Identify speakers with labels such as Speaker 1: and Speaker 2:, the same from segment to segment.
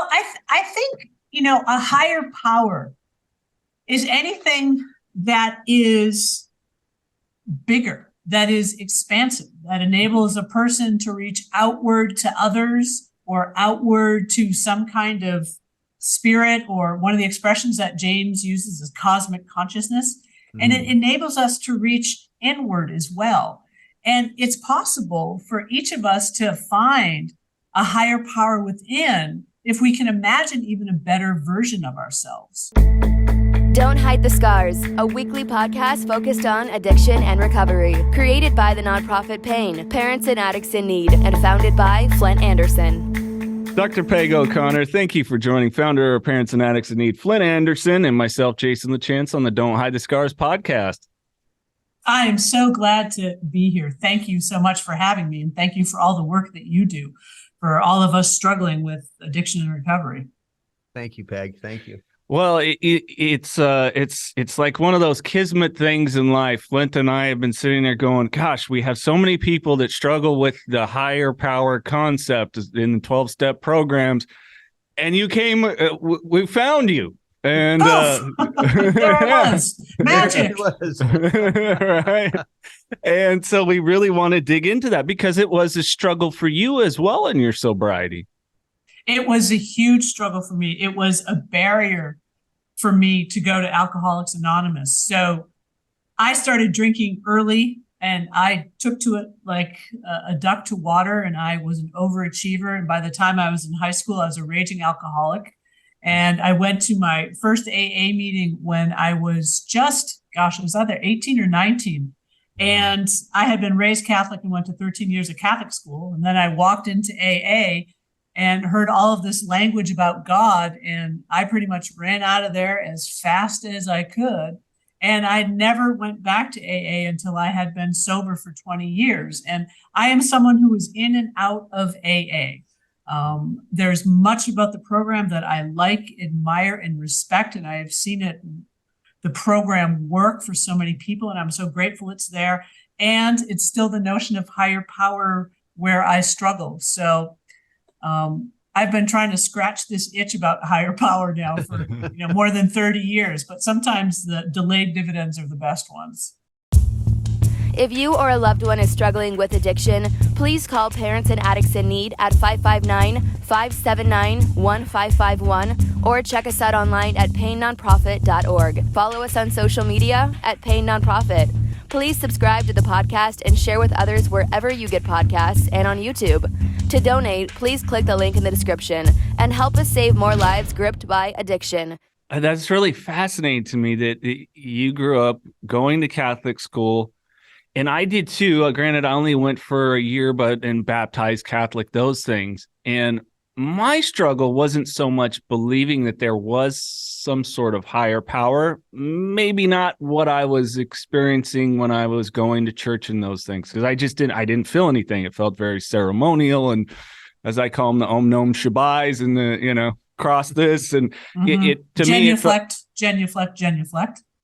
Speaker 1: Well, I think, a higher power is anything that is bigger, that is expansive, that enables a person to reach outward to others or outward to some kind of spirit, or one of the expressions that James uses is cosmic consciousness. And it enables us to reach inward as well. And it's possible for each of us to find a higher power within if we can imagine even a better version of ourselves.
Speaker 2: Don't Hide the Scars, a weekly podcast focused on addiction and recovery. Created by the nonprofit PAIN, Parents and Addicts in Need, and founded by Flint Anderson.
Speaker 3: Dr. Peg O'Connor, thank you for joining founder of Parents and Addicts in Need, Flint Anderson, and myself, Jason LaChance, on the Don't Hide the Scars podcast.
Speaker 1: I am so glad to be here. Thank you so much for having me, and thank you for all the work that you do for all of us struggling with addiction and recovery.
Speaker 4: Thank you, Peg. Thank you.
Speaker 3: Well, it's like one of those kismet things in life. Flint and I have been sitting there going, gosh, we have so many people that struggle with the higher power concept in 12-step programs. And you came, we found you. And
Speaker 1: there it was. Magic.
Speaker 4: It was.
Speaker 3: Right. And so we really want to dig into that because it was a struggle for you as well in your sobriety.
Speaker 1: It was a huge struggle for me. It was a barrier for me to go to Alcoholics Anonymous. So I started drinking early, and I took to it like a duck to water, and I was an overachiever. And by the time I was in high school, I was a raging alcoholic. And I went to my first AA meeting when I was just, I was either 18 or 19. And I had been raised Catholic and went to 13 years of Catholic school. And then I walked into AA and heard all of this language about God. And I pretty much ran out of there as fast as I could. And I never went back to AA until I had been sober for 20 years. And I am someone who is in and out of AA. There's much about the program that I like, admire, and respect. And I have seen the program work for so many people. And I'm so grateful it's there. And it's still the notion of higher power where I struggle. So I've been trying to scratch this itch about higher power now for more than 30 years, but sometimes the delayed dividends are the best ones.
Speaker 2: If you or a loved one is struggling with addiction, please call Parents and Addicts in Need at 559-579-1551 or check us out online at painnonprofit.org. Follow us on social media at Pain Nonprofit. Please subscribe to the podcast and share with others wherever you get podcasts and on YouTube. To donate, please click the link in the description and help us save more lives gripped by addiction.
Speaker 3: That's really fascinating to me that you grew up going to Catholic school, and I did too. Granted, I only went for a year, but baptized Catholic, those things. And my struggle wasn't so much believing that there was some sort of higher power, maybe not what I was experiencing when I was going to church and those things, because I didn't feel anything. It felt very ceremonial, and as I call them, the Om Nom Shabbais and the, cross this, and it to
Speaker 1: genuflect,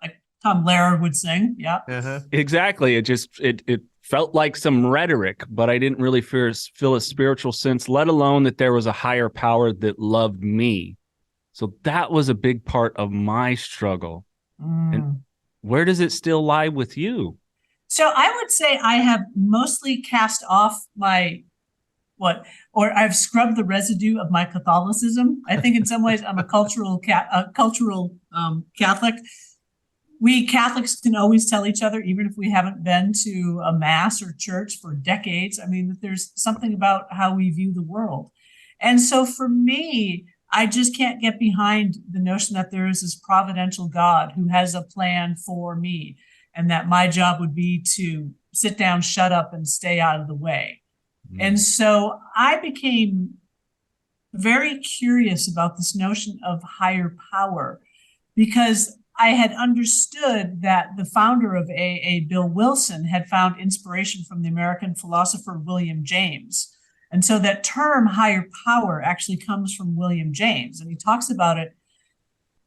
Speaker 1: like Tom Lehrer would sing. Yeah,
Speaker 3: exactly. It felt like some rhetoric, but I didn't really feel a spiritual sense, let alone that there was a higher power that loved me. So that was a big part of my struggle. And where does it still lie with you?
Speaker 1: So I would say I have mostly cast off I've scrubbed the residue of my Catholicism. I think in some ways I'm a cultural Catholic. We Catholics can always tell each other, even if we haven't been to a mass or church for decades, that there's something about how we view the world. And so for me, I just can't get behind the notion that there is this providential God who has a plan for me, and that my job would be to sit down, shut up, and stay out of the way. And so I became very curious about this notion of higher power, because I had understood that the founder of AA, Bill Wilson, had found inspiration from the American philosopher William James. And so that term higher power actually comes from William James. And he talks about it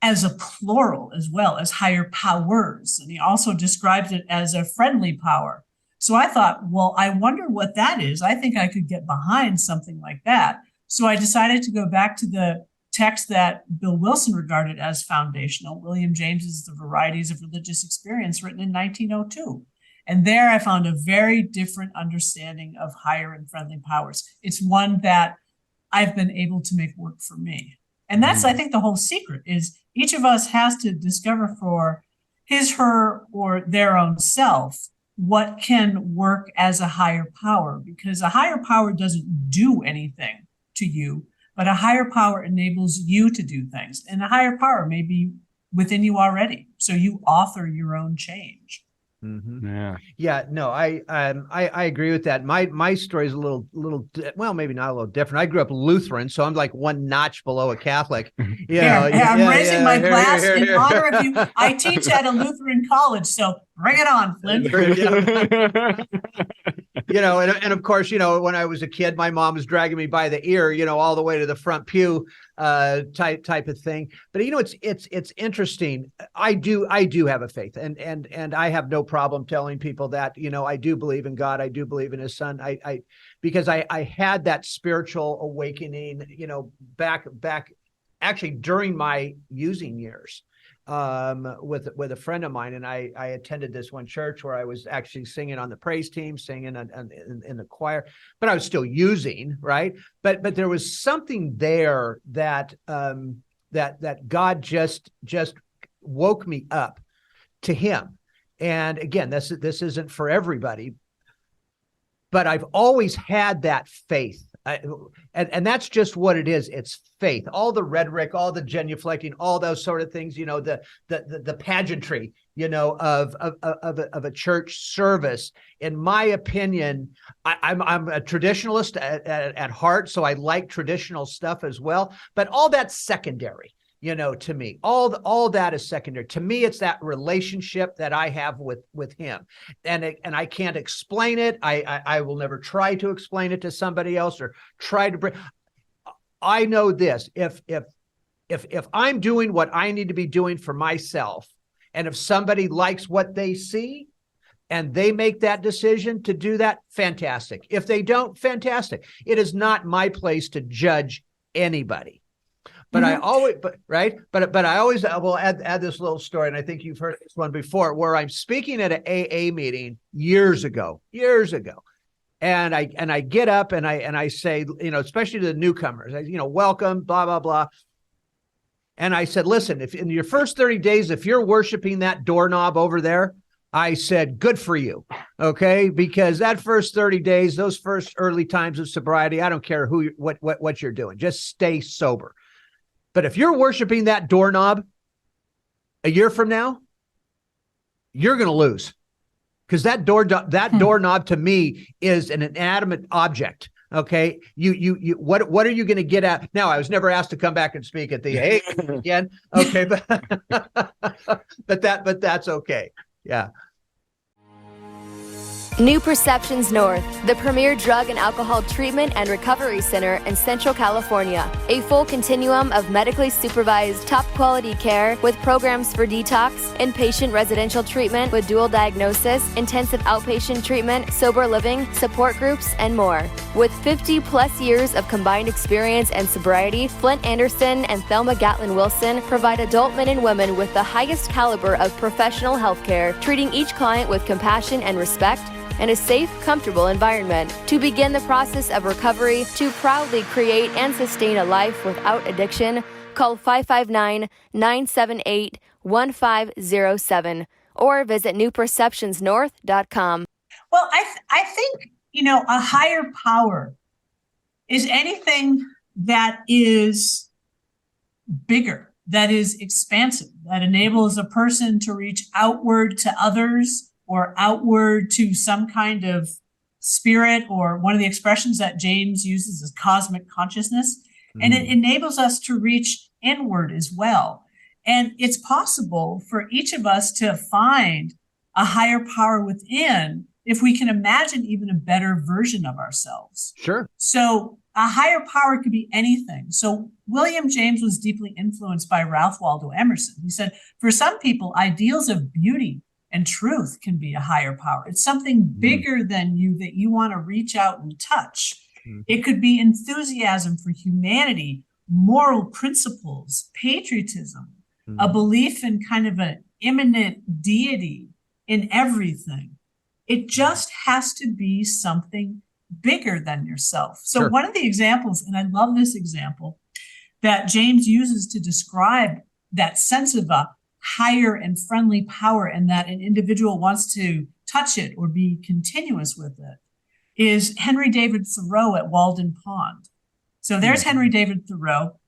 Speaker 1: as a plural as well as higher powers. And he also describes it as a friendly power. So I thought, well, I wonder what that is. I think I could get behind something like that. So I decided to go back to the text that Bill Wilson regarded as foundational, William James's The Varieties of Religious Experience, written in 1902. And there I found a very different understanding of higher and friendly powers. It's one that I've been able to make work for me. And that's, I think, the whole secret is each of us has to discover for his, her, or their own self what can work as a higher power, because a higher power doesn't do anything to you, but a higher power enables you to do things. And a higher power may be within you already. So you author your own change.
Speaker 4: Yeah, no, I agree with that. My story is a little, well, maybe not a little different. I grew up Lutheran, so I'm like one notch below a Catholic.
Speaker 1: I'm raising my glass in honor of you. I teach at a Lutheran college, so bring it on, Flint.
Speaker 4: And of course, when I was a kid, my mom was dragging me by the ear, all the way to the front pew, type of thing. But it's interesting. I do have a faith, and I have no problem telling people that, I do believe in God. I do believe in his son. Because I had that spiritual awakening, back actually during my using years, with a friend of mine. And I attended this one church where I was actually singing on the praise team, singing in the choir, but I was still using, right? But there was something there that God just woke me up to him. And again, this isn't for everybody, but I've always had that faith. And that's just what it is. It's faith. All the rhetoric, all the genuflecting, all those sort of things, the pageantry, of a church service. In my opinion, I'm a traditionalist at heart, so I like traditional stuff as well. But all that's secondary. To me, all that is secondary. To me, it's that relationship that I have with him, and I can't explain it. I will never try to explain it to somebody else or try to bring. I know this: if I'm doing what I need to be doing for myself, and if somebody likes what they see, and they make that decision to do that, fantastic. If they don't, fantastic. It is not my place to judge anybody. But I always, I will add this little story, and I think you've heard this one before, where I'm speaking at an AA meeting years ago, and I get up and I say, especially to the newcomers, welcome, blah blah blah, and I said, listen, if in your first 30 days, if you're worshiping that doorknob over there, I said, good for you, okay? Because that first 30 days, those first early times of sobriety, I don't care what you're doing, just stay sober. But if you're worshiping that doorknob a year from now, you're going to lose, because that doorknob to me is an inanimate object. Okay, what are you going to get at? Now, I was never asked to come back and speak at the AA again. Okay, but that's okay. Yeah.
Speaker 2: New Perceptions North, the premier drug and alcohol treatment and recovery center in Central California. A full continuum of medically supervised, top-quality care with programs for detox, inpatient residential treatment with dual diagnosis, intensive outpatient treatment, sober living, support groups, and more. With 50-plus years of combined experience and sobriety, Flint Anderson and Thelma Gatlin Wilson provide adult men and women with the highest caliber of professional health care, treating each client with compassion and respect, and a safe, comfortable environment to begin the process of recovery. To proudly create and sustain a life without addiction, call 559-978-1507 or visit newperceptionsnorth.com.
Speaker 1: Well, I think, a higher power is anything that is bigger, that is expansive, that enables a person to reach outward to others, or outward to some kind of spirit, or one of the expressions that James uses is cosmic consciousness. And it enables us to reach inward as well. And it's possible for each of us to find a higher power within if we can imagine even a better version of ourselves.
Speaker 4: Sure.
Speaker 1: So a higher power could be anything. So William James was deeply influenced by Ralph Waldo Emerson. He said, for some people, ideals of beauty and truth can be a higher power. It's something bigger than you that you want to reach out and touch. It could be enthusiasm for humanity, moral principles, patriotism, a belief in kind of an immanent deity in everything. It just has to be something bigger than yourself. So
Speaker 4: Sure.
Speaker 1: one of the examples, and I love this example, that James uses to describe that sense of a higher and friendly power and that an individual wants to touch it or be continuous with it, is Henry David Thoreau at Walden Pond. So there's Henry David Thoreau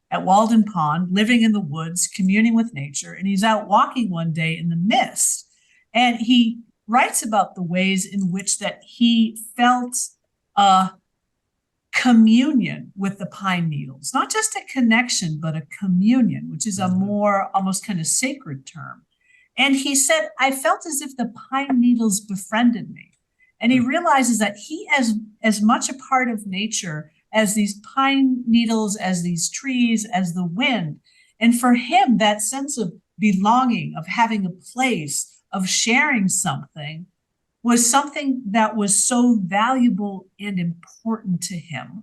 Speaker 1: at Walden Pond, living in the woods, communing with nature, and he's out walking one day in the mist. And he writes about the ways in which that he felt a communion with the pine needles, not just a connection, but a communion, which is a more almost kind of sacred term. And he said, I felt as if the pine needles befriended me. And he realizes that he is as much a part of nature as these pine needles, as these trees, as the wind. And for him, that sense of belonging, of having a place, of sharing something, was something that was so valuable and important to him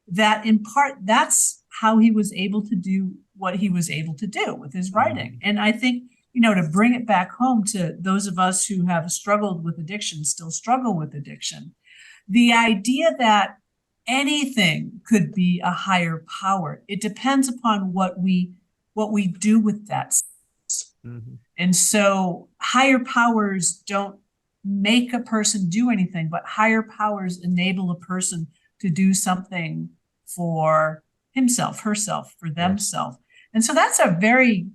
Speaker 1: that in part, that's how he was able to do what he was able to do with his writing. And I think, to bring it back home to those of us who have struggled with addiction, still struggle with addiction, the idea that anything could be a higher power, it depends upon what we do with that. And so higher powers don't make a person do anything, but higher powers enable a person to do something for himself, herself, for themselves. And so that's a very,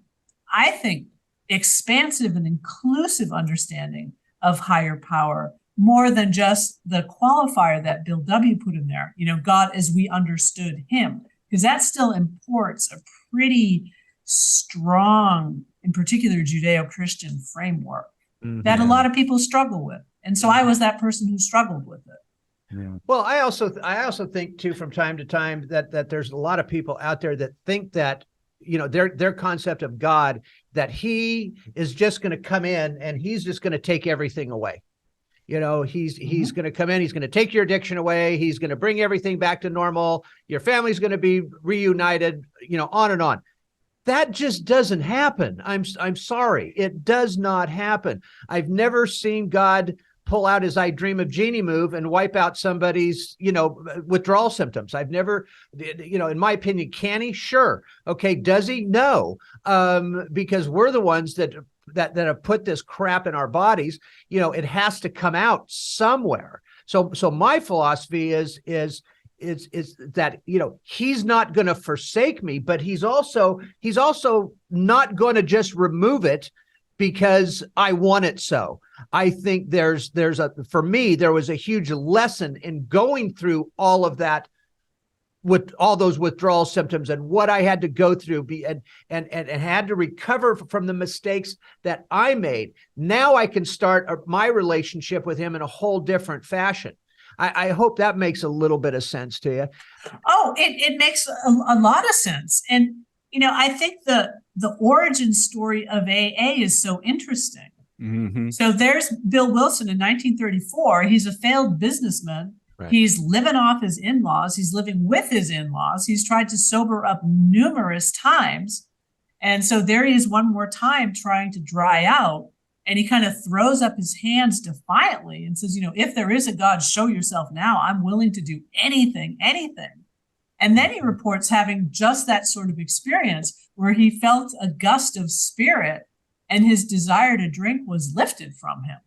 Speaker 1: I think, expansive and inclusive understanding of higher power, more than just the qualifier that Bill W. put in there, God as we understood him, because that still imports a pretty strong, in particular, Judeo-Christian framework that a lot of people struggle with. And so I was that person who struggled with it.
Speaker 4: Yeah. Well, I also think too, from time to time, that there's a lot of people out there that think that, their concept of God, that he is just going to come in and he's just going to take everything away. He's going to come in, he's going to take your addiction away, he's going to bring everything back to normal, your family's going to be reunited, on and on. That just doesn't happen. I'm sorry. It does not happen. I've never seen God pull out his I Dream of Jeannie move and wipe out somebody's, withdrawal symptoms. I've never, in my opinion, can he? Sure. Okay. Does he? No. Because we're the ones that have put this crap in our bodies. It has to come out somewhere. So my philosophy is that, he's not going to forsake me, but he's also not going to just remove it because I want it so. I think for me, there was a huge lesson in going through all of that with all those withdrawal symptoms and what I had to go through and had to recover from the mistakes that I made. Now I can start my relationship with him in a whole different fashion. I hope that makes a little bit of sense to you.
Speaker 1: Oh, it makes a lot of sense. And, I think the origin story of AA is so interesting. Mm-hmm. So there's Bill Wilson in 1934. He's a failed businessman. Right. He's living off his in-laws. He's living with his in-laws. He's tried to sober up numerous times. And so there he is one more time trying to dry out. And he kind of throws up his hands defiantly and says, if there is a God, show yourself now. I'm willing to do anything. And then he reports having just that sort of experience where he felt a gust of spirit and his desire to drink was lifted from him.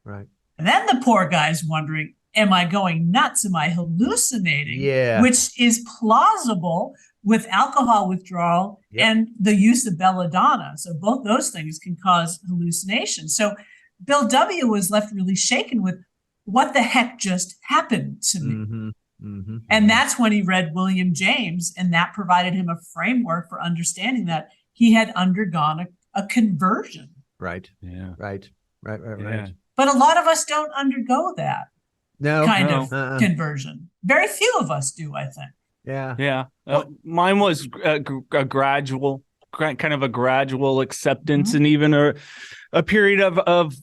Speaker 4: Right.
Speaker 1: And then the poor guy's wondering, am I going nuts? Am I hallucinating?
Speaker 4: Yeah.
Speaker 1: Which is plausible with alcohol withdrawal and the use of belladonna. So both those things can cause hallucination. So Bill W. was left really shaken with what the heck just happened to me. Mm-hmm. Mm-hmm. And that's when he read William James, and that provided him a framework for understanding that he had undergone a conversion.
Speaker 4: Right. Yeah. Right.
Speaker 1: But a lot of us don't undergo that kind of conversion. Very few of us do, I think.
Speaker 4: Yeah.
Speaker 3: Mine was a gradual acceptance, mm-hmm. and even a period of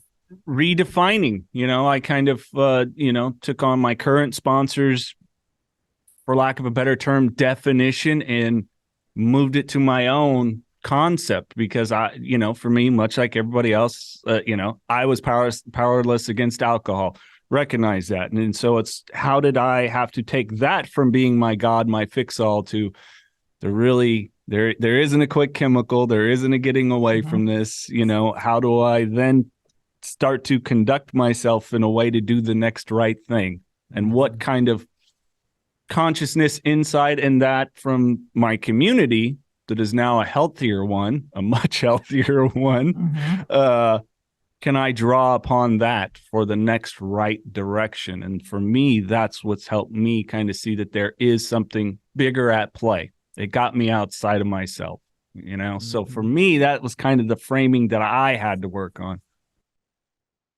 Speaker 3: redefining. I kind of took on my current sponsors for lack of a better term, definition and moved it to my own concept, because for me, much like everybody else, I was powerless against alcohol. Recognize that. And so it's, how did I have to take that from being my God, my fix-all, to there isn't a quick chemical, there isn't a getting away from this, how do I then start to conduct myself in a way to do the next right thing? And what kind of consciousness inside and that from my community that is now a healthier one, a much healthier one, can I draw upon that for the next right direction? And for me, that's what's helped me kind of see that there is something bigger at play. It got me outside of myself, So for me, that was kind of the framing that I had to work on.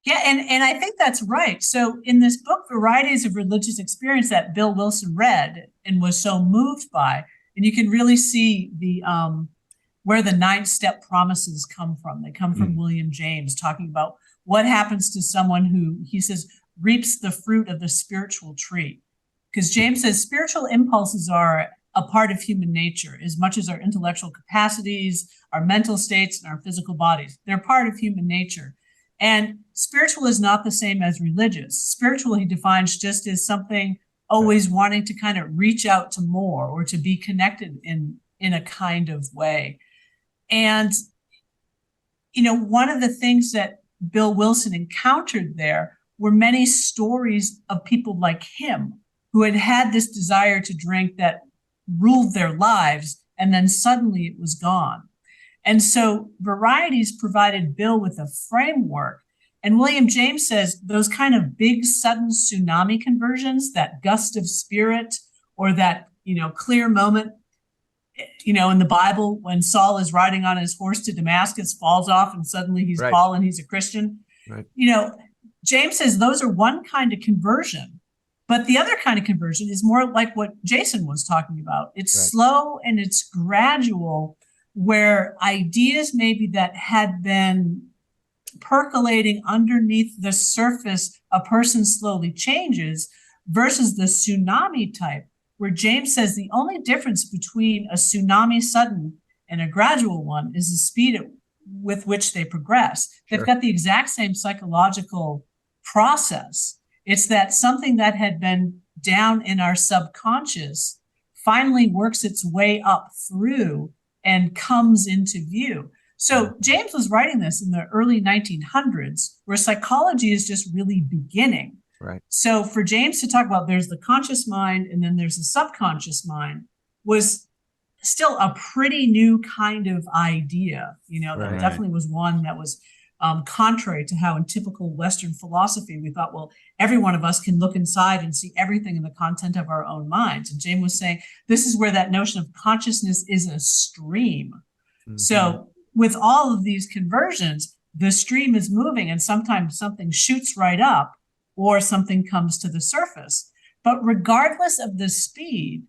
Speaker 1: Yeah, and I think that's right. So in this book, Varieties of Religious Experience, that Bill Wilson read and was so moved by, and you can really see the where the 9-step promises come from. They come from William James, talking about what happens to someone who, he says, reaps the fruit of the spiritual tree. Because James says spiritual impulses are a part of human nature as much as our intellectual capacities, our mental states, and our physical bodies. They're part of human nature. And spiritual is not the same as religious. Spiritual, he defines just as something always wanting to kind of reach out to more or to be connected in a kind of way. And, one of the things that Bill Wilson encountered there were many stories of people like him who had had this desire to drink that ruled their lives, and then suddenly it was gone. And so Varieties provided Bill with a framework. And William James says those kind of big, sudden tsunami conversions, that gust of spirit, or that, clear moment, in the Bible, when Saul is riding on his horse to Damascus, falls off, and suddenly he's Paul and he's a Christian. Right. James says those are one kind of conversion. But the other kind of conversion is more like what Jason was talking about. It's slow and it's gradual, where ideas maybe that had been percolating underneath the surface, a person slowly changes, versus the tsunami type, where James says the only difference between a tsunami sudden and a gradual one is the speed with which they progress. Sure. They've got the exact same psychological process. It's that something that had been down in our subconscious finally works its way up through and comes into view. So James was writing this in the early 1900s, where psychology is just really beginning. Right. So for James to talk about there's the conscious mind and then there's the subconscious mind was still a pretty new kind of idea. That definitely was one that was contrary to how in typical Western philosophy, we thought, well, every one of us can look inside and see everything in the content of our own minds. And James was saying, this is where that notion of consciousness is a stream. Mm-hmm. So with all of these conversions, the stream is moving, and sometimes something shoots right up or something comes to the surface. But regardless of the speed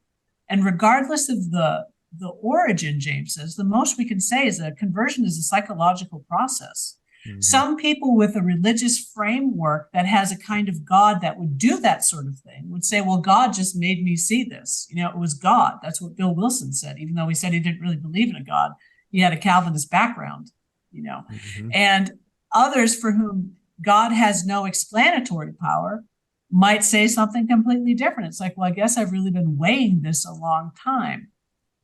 Speaker 1: and regardless of the origin, James says, the most we can say is a conversion is a psychological process. Mm-hmm. Some people with a religious framework that has a kind of God that would do that sort of thing would say, well, God just made me see this. It was God. That's what Bill Wilson said, even though he said he didn't really believe in a God. He had a Calvinist background, Mm-hmm. And others for whom God has no explanatory power might say something completely different. It's like, well, I guess I've really been weighing this a long time.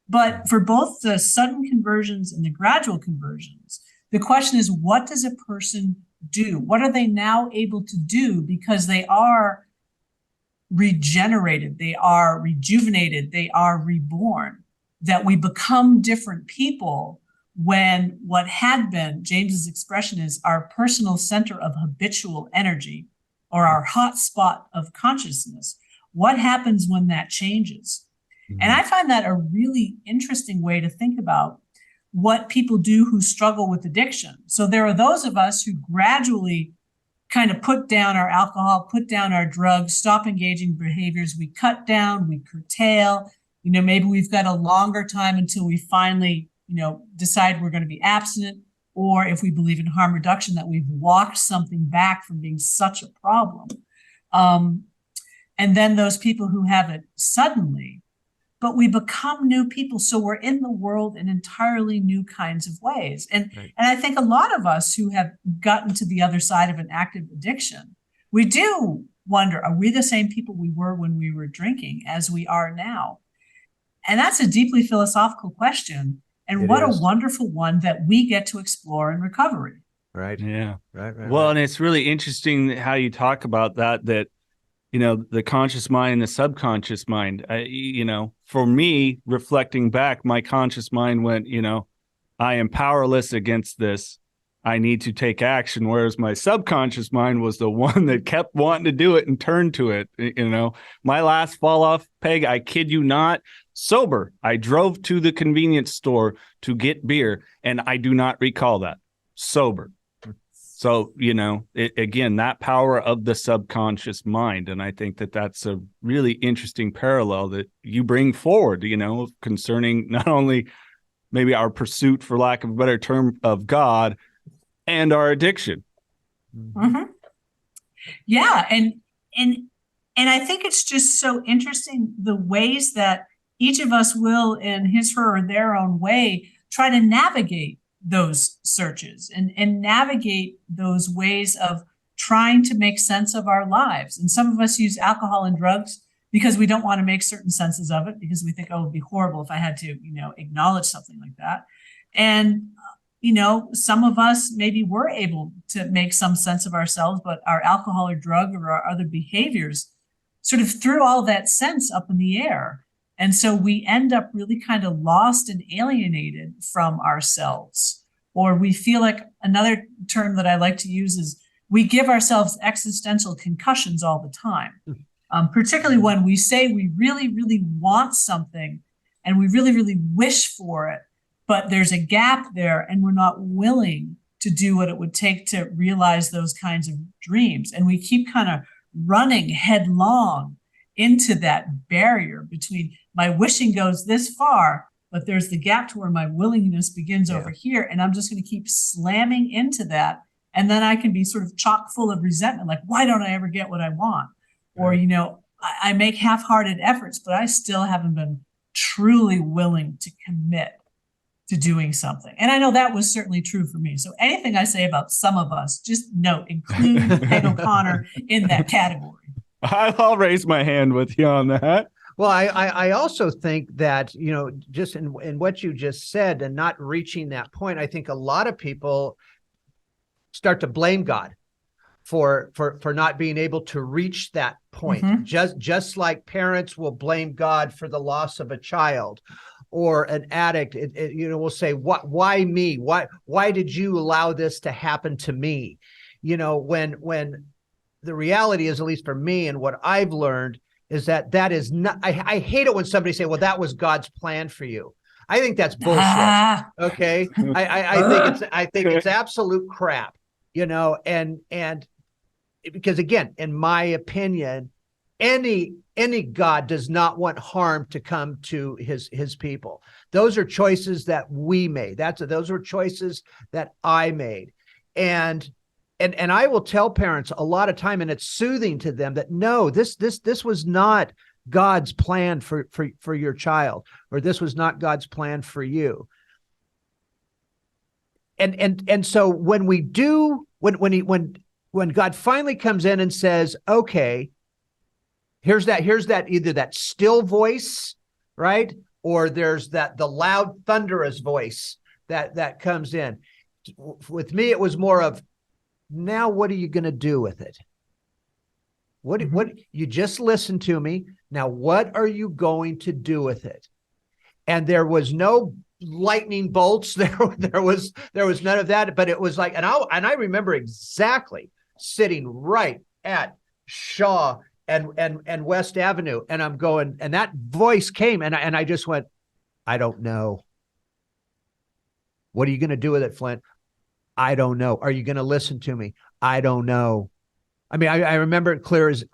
Speaker 1: But for both the sudden conversions and the gradual conversions, the question is, what does a person do? What are they now able to do because they are regenerated, they are rejuvenated, they are reborn, that we become different people when what had been, James's expression is, our personal center of habitual energy or our hot spot of consciousness. What happens when that changes? Mm-hmm. And I find that a really interesting way to think about what people do who struggle with addiction. So there are those of us who gradually kind of put down our alcohol, put down our drugs, stop engaging behaviors. We cut down, we curtail, maybe we've got a longer time until we finally, decide we're going to be abstinent, or if we believe in harm reduction, that we've walked something back from being such a problem. And and then those people who have it suddenly, but we become new people. So we're in the world in entirely new kinds of ways. And I think a lot of us who have gotten to the other side of an active addiction, we do wonder, are we the same people we were when we were drinking as we are now? And that's a deeply philosophical question. And what a wonderful one that we get to explore in recovery.
Speaker 4: Right.
Speaker 3: Yeah.
Speaker 4: Right.
Speaker 3: Well, and it's really interesting how you talk about that, the conscious mind and the subconscious mind. For me, reflecting back, my conscious mind went, I am powerless against this. I need to take action. Whereas my subconscious mind was the one that kept wanting to do it and turned to it. My last fall off peg, I kid you not, sober. I drove to the convenience store to get beer, and I do not recall that. Sober. So, again, that power of the subconscious mind. And I think that that's a really interesting parallel that you bring forward, concerning not only maybe our pursuit, for lack of a better term, of God and our addiction.
Speaker 1: Mm-hmm. Yeah. And I think it's just so interesting the ways that each of us will, in his, her, or their own way, try to navigate those searches and navigate those ways of trying to make sense of our lives. And some of us use alcohol and drugs because we don't want to make certain senses of it, because we think, oh, it would be horrible if I had to, acknowledge something like that. And, some of us maybe were able to make some sense of ourselves, but our alcohol or drug or our other behaviors sort of threw all that sense up in the air. And so we end up really kind of lost and alienated from ourselves. Or we feel like, another term that I like to use is, we give ourselves existential concussions all the time, particularly when we say we really, really want something and we really, really wish for it, but there's a gap there and we're not willing to do what it would take to realize those kinds of dreams. And we keep kind of running headlong into that barrier between my wishing goes this far, but there's the gap to where my willingness begins over here. And I'm just going to keep slamming into that. And then I can be sort of chock full of resentment. Like, why don't I ever get what I want? Or, I make half-hearted efforts, but I still haven't been truly willing to commit to doing something. And I know that was certainly true for me. So anything I say about some of us, just note, include Peg O'Connor in that category.
Speaker 3: I'll raise my hand with you on that.
Speaker 4: Well, I also think that, just in what you just said and not reaching that point, I think a lot of people start to blame God for not being able to reach that point. Mm-hmm. Just like parents will blame God for the loss of a child, or an addict, will say, why me? Why did you allow this to happen to me? When the reality is, at least for me and what I've learned, is that is not, I hate it when somebody say, well, that was God's plan for you. I think that's bullshit. Okay. I think it's absolute crap, and because, again, in my opinion, any God does not want harm to come to his people. Those are choices that we made. Those were choices that I made. And I will tell parents a lot of time, and it's soothing to them, that no, this was not God's plan for your child, or this was not God's plan for you. And so when God finally comes in and says, okay, here's that either that still voice, right? Or there's the loud, thunderous voice that comes in. With me, it was more of, now what are you going to do with it? What you just listened to me. Now, what are you going to do with it? And there was no lightning bolts. There was none of that, but it was like, and I remember exactly sitting right at Shaw and West Avenue. And I'm going, and that voice came, and I just went, I don't know. What are you going to do with it, Flint? I don't know. Are you going to listen to me? I don't know. I mean, I remember it clear as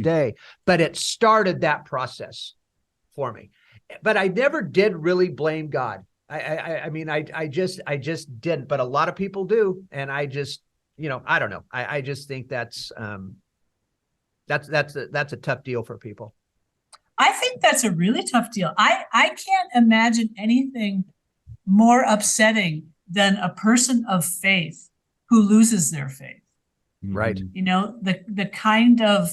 Speaker 4: day, but it started that process for me. But I never did really blame God. I just didn't, but a lot of people do. And I just, I don't know. I just think that's, That's a tough deal for people.
Speaker 1: I think that's a really tough deal. I can't imagine anything more upsetting than a person of faith who loses their faith.
Speaker 4: Right.
Speaker 1: You know, the kind of,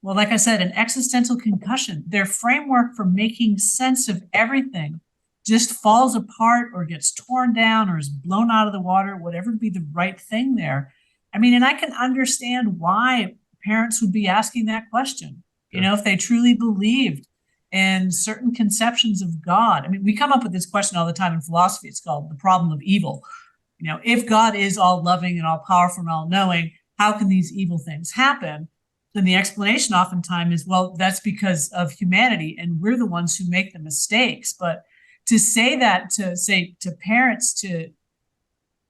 Speaker 1: well, like I said, an existential concussion. Their framework for making sense of everything just falls apart or gets torn down or is blown out of the water, whatever would be the right thing there. I mean, and I can understand why parents would be asking that question. You know, if they truly believed in certain conceptions of God. I mean, we come up with this question all the time in philosophy. It's called the problem of evil. You know, if God is all loving and all powerful and all knowing, how can these evil things happen? Then the explanation oftentimes is, well, that's because of humanity and we're the ones who make the mistakes. But to say that to parents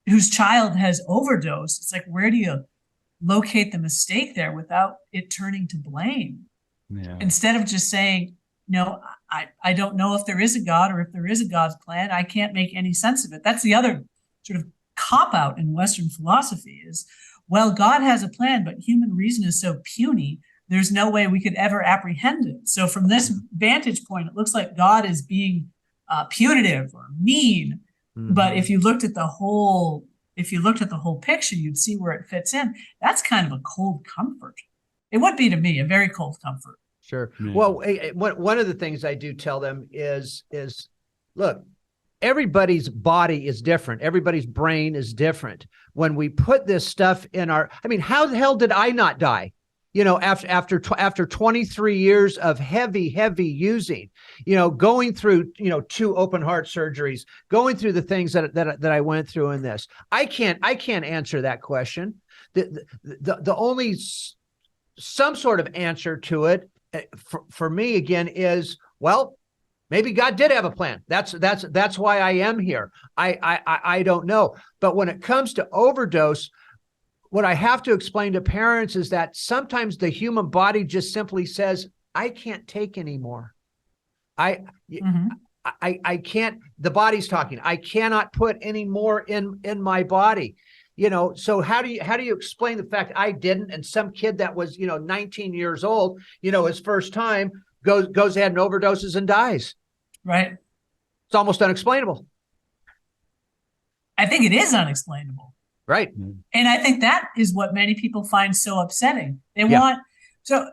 Speaker 1: whose child has overdosed, it's like, where do you locate the mistake there without it turning to blame?
Speaker 3: Yeah.
Speaker 1: Instead of just saying, no, I don't know if there is a God or if there is a God's plan. I can't make any sense of it. That's the other sort of cop out in Western philosophy is, well, God has a plan, but human reason is so puny, there's no way we could ever apprehend it. So from this vantage point, it looks like God is being punitive or mean. Mm-hmm. But if you looked at the whole picture, you'd see where it fits in. That's kind of a cold comfort. It would be to me a very cold comfort.
Speaker 4: Sure. Yeah. Well, one of the things I do tell them is look, everybody's body is different. Everybody's brain is different. When we put this stuff in how the hell did I not die? You know, after 23 years of heavy using, you know, going through, you know, 2 open heart surgeries, going through the things that I went through in this, I can't answer that question. The only some sort of answer to it for me again is, well, maybe God did have a plan. That's why I am here. I don't know. But when it comes to overdose, what I have to explain to parents is that sometimes the human body just simply says, I can't take anymore. I can't, the body's talking. I cannot put any more in my body. You know, so how do you explain the fact I didn't, and some kid that was, you know, 19 years old, you know, his first time goes ahead and overdoses and dies.
Speaker 1: Right.
Speaker 4: It's almost unexplainable.
Speaker 1: I think it is unexplainable.
Speaker 4: Right.
Speaker 1: And I think that is what many people find so upsetting. So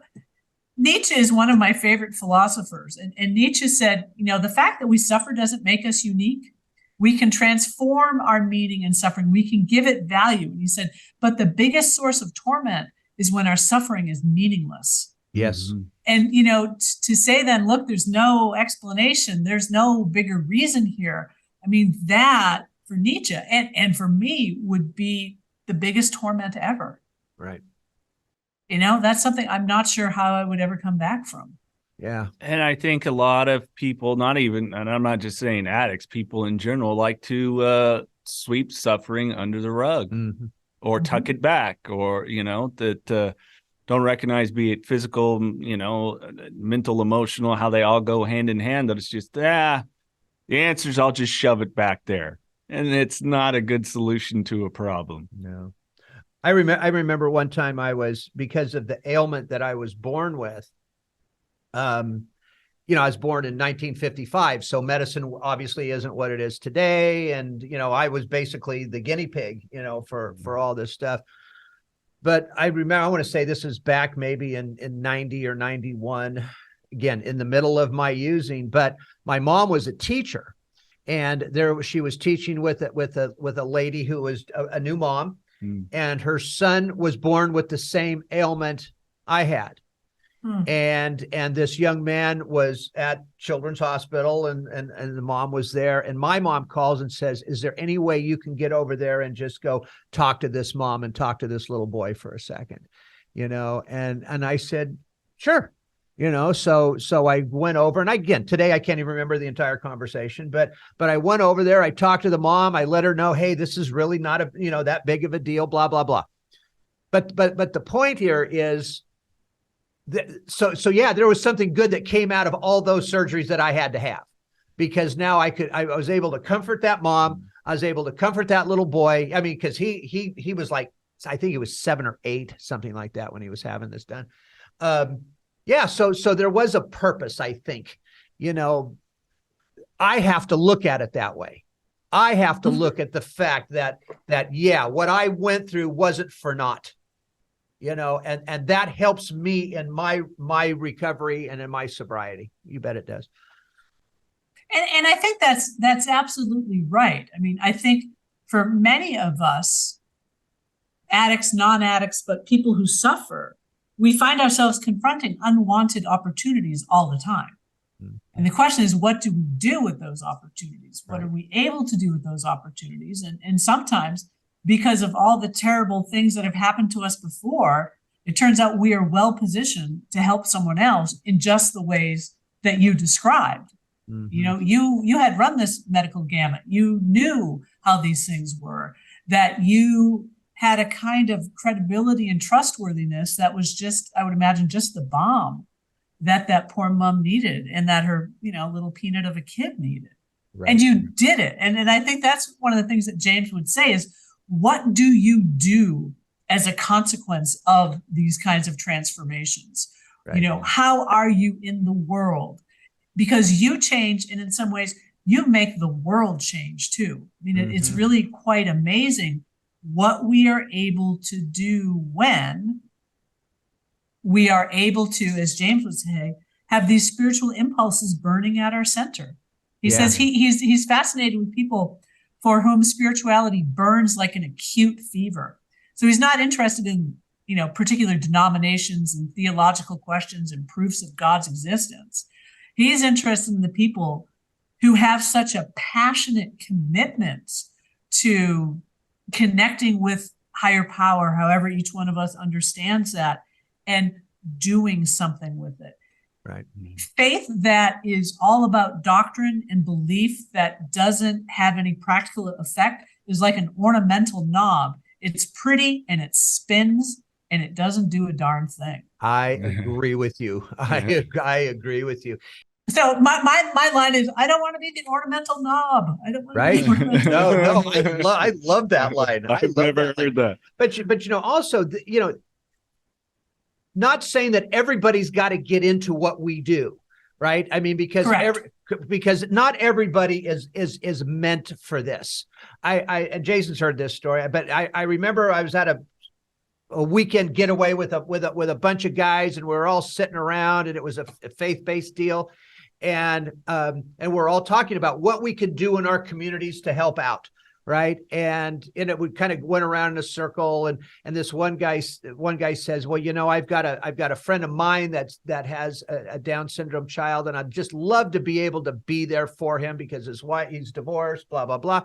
Speaker 1: Nietzsche is one of my favorite philosophers. And Nietzsche said, you know, the fact that we suffer doesn't make us unique. We can transform our meaning and suffering. We can give it value. And he said, but the biggest source of torment is when our suffering is meaningless.
Speaker 4: Yes.
Speaker 1: And, you know, to say then, look, there's no explanation. There's no bigger reason here. I mean, that for Nietzsche and for me would be the biggest torment ever.
Speaker 4: Right.
Speaker 1: You know, that's something I'm not sure how I would ever come back from.
Speaker 4: Yeah.
Speaker 3: And I think a lot of people, and I'm not just saying addicts, people in general like to sweep suffering under the rug or tuck it back, or, you know, that don't recognize, be it physical, you know, mental, emotional, how they all go hand in hand, that it's just, the answer is I'll just shove it back there. And it's not a good solution to a problem.
Speaker 4: No. I remember one time because of the ailment that I was born with, you know, I was born in 1955, so medicine obviously isn't what it is today. And, you know, I was basically the guinea pig, you know, for all this stuff. But I remember, I want to say this is back maybe in 90 or 91, again, in the middle of my using, but my mom was a teacher, and she was teaching with a lady who was a new mom, and her son was born with the same ailment I had. And this young man was at Children's Hospital, and the mom was there, and my mom calls and says, is there any way you can get over there and just go talk to this mom and talk to this little boy for a second, you know? And I said, sure. You know, so I went over, and again, today I can't even remember the entire conversation, but I went over there, I talked to the mom, I let her know, hey, this is really not that big of a deal, blah, blah, blah. But the point here is, so yeah, there was something good that came out of all those surgeries that I had to have, because now I was able to comfort that mom. I was able to comfort that little boy. I mean, because he was like I think he was 7 or 8, something like that, when he was having this done. So there was a purpose, I think. I have to look at it that way. I have to look at the fact that what I went through wasn't for naught. And that helps me in my recovery and in my sobriety. You bet it does.
Speaker 1: And I think that's absolutely right. I mean, I think for many of us, addicts, non-addicts, but people who suffer, we find ourselves confronting unwanted opportunities all the time. Mm-hmm. And the question is, what do we do with those opportunities? What are we able to do with those opportunities? And sometimes, because of all the terrible things that have happened to us before, it turns out we are well positioned to help someone else in just the ways that you described. Mm-hmm. You had run this medical gamut. You knew how these things were, that you had a kind of credibility and trustworthiness that was just, I would imagine, just the balm that poor mom needed, and that her, little peanut of a kid needed. Right. And you did it. And I think that's one of the things that James would say is, what do you do as a consequence of these kinds of transformations? Right. How are you in the world? Because you change, and in some ways, you make the world change too. I mean, it's really quite amazing what we are able to do when we are able to, as James would say, have these spiritual impulses burning at our center. He says he's fascinated with people for whom spirituality burns like an acute fever. So he's not interested in, particular denominations and theological questions and proofs of God's existence. He's interested in the people who have such a passionate commitment to connecting with higher power, however each one of us understands that, and doing something with it. Right. Faith that is all about doctrine and belief that doesn't have any practical effect is like an ornamental knob. It's pretty and it spins and it doesn't do a darn thing.
Speaker 4: I agree with you. I agree with you.
Speaker 1: So my line is, I don't want to be the ornamental knob. I don't want to be the ornamental
Speaker 4: knob. I love that line.
Speaker 3: I've never heard that.
Speaker 4: But also, not saying that everybody's got to get into what we do, right? I mean, because not everybody is meant for this. And Jason's heard this story, but I remember I was at a weekend getaway with a bunch of guys, and we were all sitting around, and it was a faith-based deal, and we're all talking about what we can do in our communities to help out. Right. And we kind of went around in a circle, and this one guy says, well, I've got a friend of mine that has a Down syndrome child, and I'd just love to be able to be there for him because he's divorced, blah, blah, blah.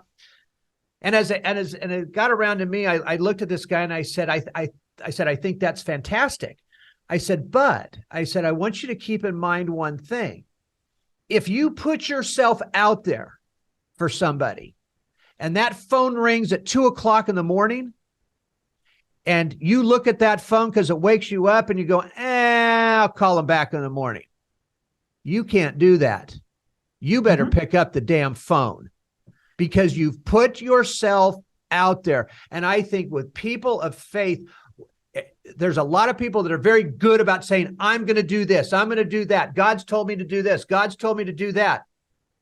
Speaker 4: And as it got around to me, I looked at this guy and I said, I think that's fantastic. I said, I want you to keep in mind one thing. If you put yourself out there for somebody, and that phone rings at 2:00 in the morning, and you look at that phone because it wakes you up, and you go, I'll call him back in the morning. You can't do that. You better pick up the damn phone, because you've put yourself out there. And I think with people of faith, there's a lot of people that are very good about saying, I'm going to do this, I'm going to do that. God's told me to do this, God's told me to do that.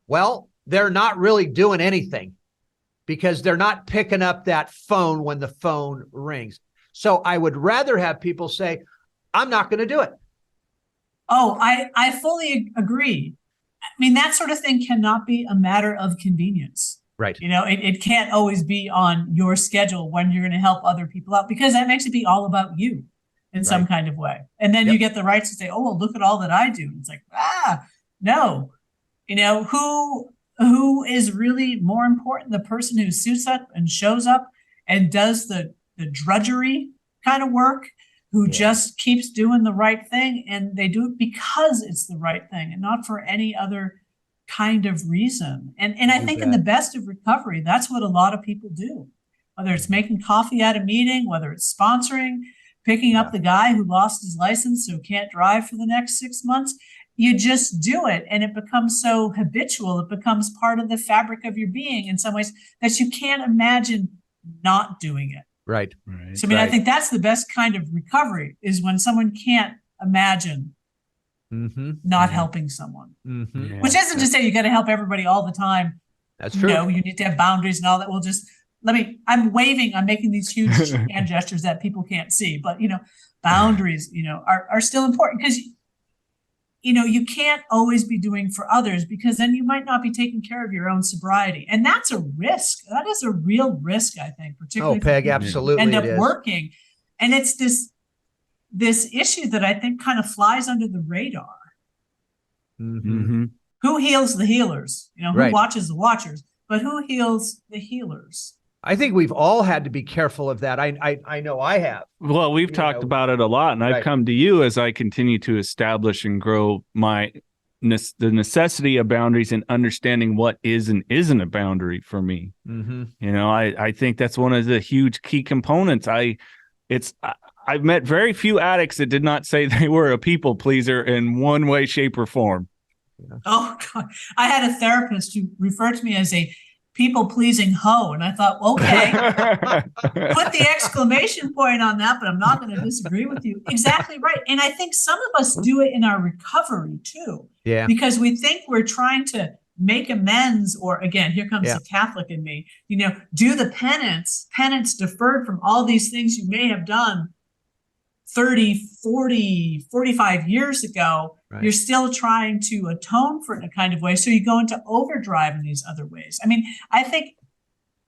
Speaker 4: Well, they're not really doing anything, because they're not picking up that phone when the phone rings. So I would rather have people say, I'm not going to do it.
Speaker 1: Oh, I fully agree. I mean, that sort of thing cannot be a matter of convenience.
Speaker 4: Right.
Speaker 1: It can't always be on your schedule when you're going to help other people out, because that makes it be all about you in some kind of way. And then you get the right to say, oh, well, look at all that I do. And it's like, no, who is really more important, the person who suits up and shows up and does the drudgery kind of work, who just keeps doing the right thing, and they do it because it's the right thing and not for any other kind of reason. And I think in the best of recovery, that's what a lot of people do, whether it's making coffee at a meeting, whether it's sponsoring, picking up the guy who lost his license so can't drive for the next 6 months. You just do it, and it becomes so habitual. It becomes part of the fabric of your being in some ways that you can't imagine not doing it.
Speaker 4: Right.
Speaker 3: Right.
Speaker 1: So, I mean, I
Speaker 4: Right.
Speaker 1: think that's the best kind of recovery is when someone can't imagine
Speaker 4: Mm-hmm.
Speaker 1: not
Speaker 3: Yeah.
Speaker 1: helping someone.
Speaker 4: Mm-hmm.
Speaker 3: Yeah.
Speaker 1: Which isn't to say you got to help everybody all the time.
Speaker 4: That's
Speaker 1: You
Speaker 4: true.
Speaker 1: know, you need to have boundaries and all that. I'm making these huge hand gestures that people can't see, but boundaries, are still important because, you can't always be doing for others because then you might not be taking care of your own sobriety. And that's a risk. That is a real risk, I think, particularly
Speaker 4: Oh,
Speaker 1: for
Speaker 4: Peg,
Speaker 1: people who
Speaker 4: absolutely
Speaker 1: end
Speaker 4: it
Speaker 1: up
Speaker 4: is.
Speaker 1: working. And it's this issue that I think kind of flies under the radar.
Speaker 4: Mm-hmm.
Speaker 3: Mm-hmm.
Speaker 1: Who heals the healers? Who
Speaker 4: Right.
Speaker 1: watches the watchers? But who heals the healers?
Speaker 4: I think we've all had to be careful of that. I know I have.
Speaker 3: Well, we've
Speaker 4: You
Speaker 3: talked
Speaker 4: know,
Speaker 3: about it a lot, and I've
Speaker 4: right.
Speaker 3: come to you as I continue to establish and grow the necessity of boundaries and understanding what is and isn't a boundary for me.
Speaker 4: Mm-hmm.
Speaker 3: I think that's one of the huge key components. I've met very few addicts that did not say they were a people pleaser in one way, shape, or form.
Speaker 1: Oh, God. I had a therapist who referred to me as a people-pleasing hoe. And I thought, okay, put the exclamation point on that, but I'm not going to disagree with you. Exactly right. And I think some of us do it in our recovery too.
Speaker 4: Yeah.
Speaker 1: Because we think we're trying to make amends, or again, here comes
Speaker 4: Yeah.
Speaker 1: the Catholic in me, do the penance deferred from all these things you may have done 30, 40, 45 years ago.
Speaker 4: Right.
Speaker 1: You're still trying to atone for it in a kind of way. So you go into overdrive in these other ways. I mean, I think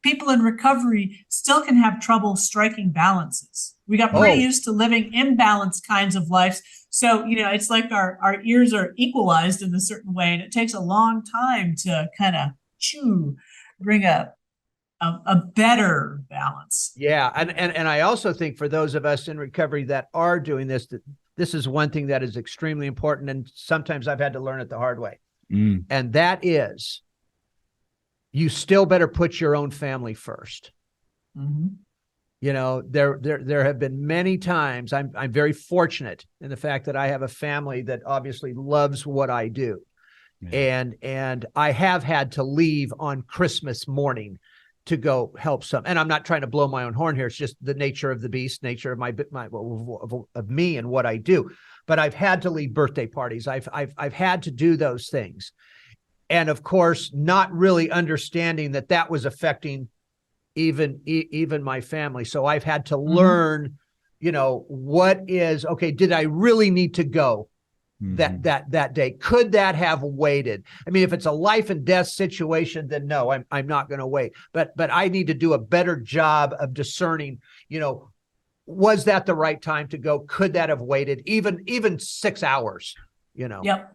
Speaker 1: people in recovery still can have trouble striking balances. We got pretty used to living imbalanced kinds of lives. So, it's like our ears are equalized in a certain way. And it takes a long time to kind of bring a better balance.
Speaker 4: Yeah. And I also think for those of us in recovery that are doing this, that this is one thing that is extremely important. And sometimes I've had to learn it the hard way.
Speaker 3: Mm.
Speaker 4: And that is, you still better put your own family first.
Speaker 1: Mm-hmm.
Speaker 4: There have been many times I'm very fortunate in the fact that I have a family that obviously loves what I do. Yeah. And I have had to leave on Christmas morning to go help some. And I'm not trying to blow my own horn here. It's just the nature of the beast, nature of of me and what I do. But I've had to leave birthday parties. I've had to do those things. And of course, not really understanding that was affecting even my family. So I've had to learn, what is, okay, did I really need to go that day? Could that have waited? I mean, if it's a life and death situation, then no, I'm not going to wait. But I need to do a better job of discerning, was that the right time to go? Could that have waited even 6 hours,
Speaker 1: Yep.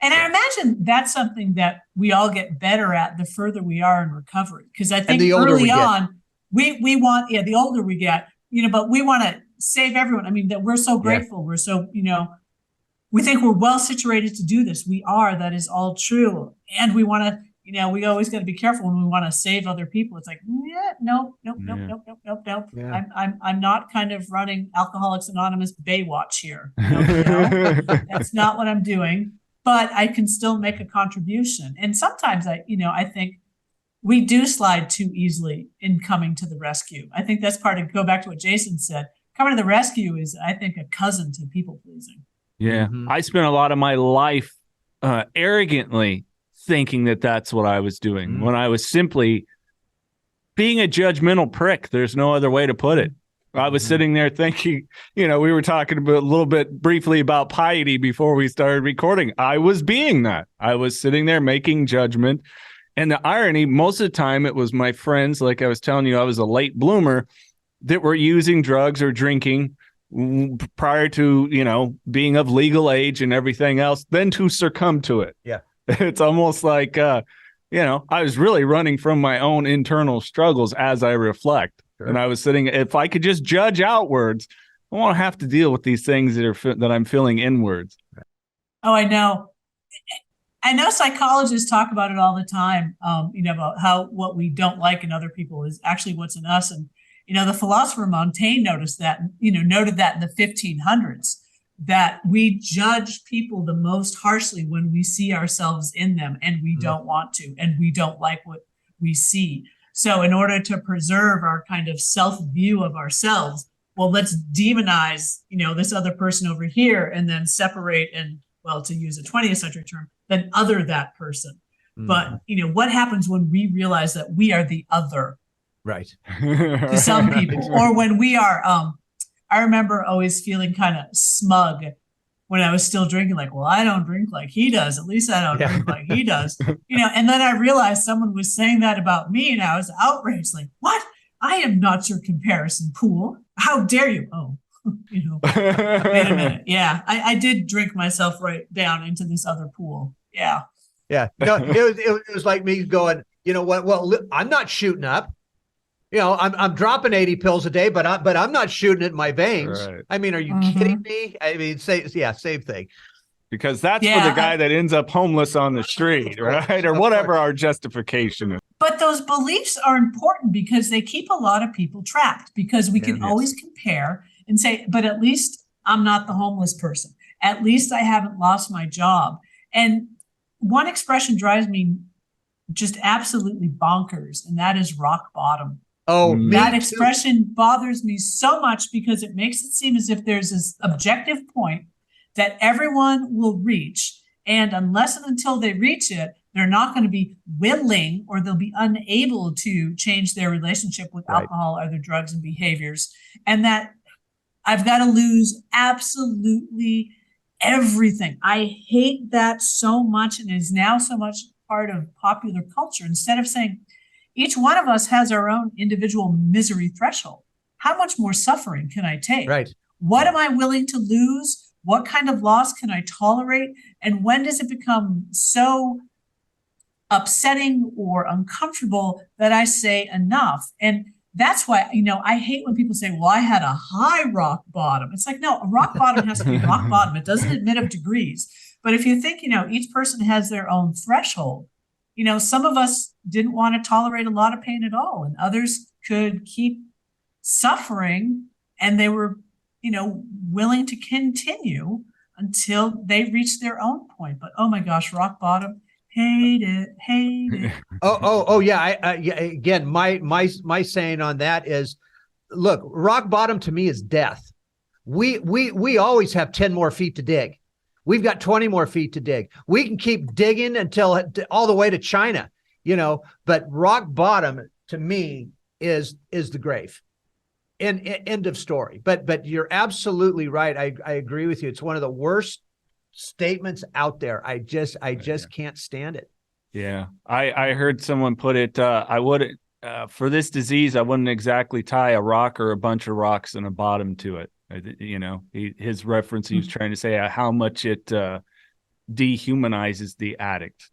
Speaker 1: And I imagine that's something that we all get better at the further we are in recovery. Because I think early on, we want, the older we get, but we want to save everyone. I mean, that we're so grateful. We're so, we think we're well situated to do this. We are. That is all true. And we want to, we always got to be careful when we want to save other people. It's like, nope.
Speaker 4: Yeah.
Speaker 1: I'm not kind of running Alcoholics Anonymous Baywatch here. That's not what I'm doing. But I can still make a contribution. And sometimes I think we do slide too easily in coming to the rescue. I think that's go back to what Jason said. Coming to the rescue is, I think, a cousin to people pleasing.
Speaker 3: Yeah. Mm-hmm. I spent a lot of my life arrogantly thinking that that's what I was doing when I was simply being a judgmental prick. There's no other way to put it. I was sitting there thinking, we were talking a little bit briefly about piety before we started recording. I was being that. I was sitting there making judgment. And the irony, most of the time, it was my friends, like I was telling you, I was a late bloomer, that were using drugs or drinking prior to, being of legal age and everything else, then to succumb to it.
Speaker 4: Yeah.
Speaker 3: It's almost like, I was really running from my own internal struggles as I reflect. Sure. And I was sitting, if I could just judge outwards, I won't have to deal with these things that I'm feeling inwards.
Speaker 1: Oh, I know. I know psychologists talk about it all the time, about how what we don't like in other people is actually what's in us. And, the philosopher Montaigne noted that in the 1500s, that we judge people the most harshly when we see ourselves in them and we don't want to, and we don't like what we see. So in order to preserve our kind of self-view of ourselves, well, let's demonize, this other person over here and then separate and, well, to use a 20th century term, then other that person. But, what happens when we realize that we are the other?
Speaker 4: Right.
Speaker 1: To some people, or when we are, I remember always feeling kind of smug when I was still drinking, like, well, I don't drink like he does. At least I don't drink like he does, and then I realized someone was saying that about me and I was outraged, like, what? I am not your comparison pool. How dare you? Oh, wait a minute. Yeah, I did drink myself right down into this other pool. Yeah.
Speaker 4: Yeah. No, it was like me going, you know what? Well, I'm not shooting up. I'm dropping 80 pills a day, but I'm not shooting it in my veins.
Speaker 3: Right.
Speaker 4: I mean, are you kidding me? I mean, same thing.
Speaker 3: Because that's for the guy that ends up homeless on the street, right? Or whatever our justification is.
Speaker 1: But those beliefs are important because they keep a lot of people trapped, because we can always compare and say, but at least I'm not the homeless person. At least I haven't lost my job. And one expression drives me just absolutely bonkers, and that is rock bottom.
Speaker 4: Oh,
Speaker 1: that expression bothers me so much because it makes it seem as if there's this objective point that everyone will reach. And unless and until they reach it, they're not going to be willing, or they'll be unable to change their relationship with alcohol, other drugs and behaviors. And that I've got to lose absolutely everything. I hate that so much, and is now so much part of popular culture. Instead of saying each one of us has our own individual misery threshold. How much more suffering can I take?
Speaker 4: Right.
Speaker 1: What am I willing to lose? What kind of loss can I tolerate? And when does it become so upsetting or uncomfortable that I say enough? And that's why, I hate when people say, well, I had a high rock bottom. It's like, no, a rock bottom has to be rock bottom. It doesn't admit of degrees. But if you think, each person has their own threshold, some of us didn't want to tolerate a lot of pain at all, and others could keep suffering, and they were, willing to continue until they reached their own point. But oh my gosh, rock bottom, hate it.
Speaker 4: Oh yeah. Again, my saying on that is, look, rock bottom to me is death. We always have 10 more feet to dig. We've got 20 more feet to dig. We can keep digging until all the way to China, but rock bottom to me is the grave. End of story. But you're absolutely right. I agree with you. It's one of the worst statements out there. I just can't stand it.
Speaker 3: Yeah. I heard someone put it, I would, for this disease, I wouldn't exactly tie a rock or a bunch of rocks and a bottom to it. His reference, he was trying to say how much it dehumanizes the addict.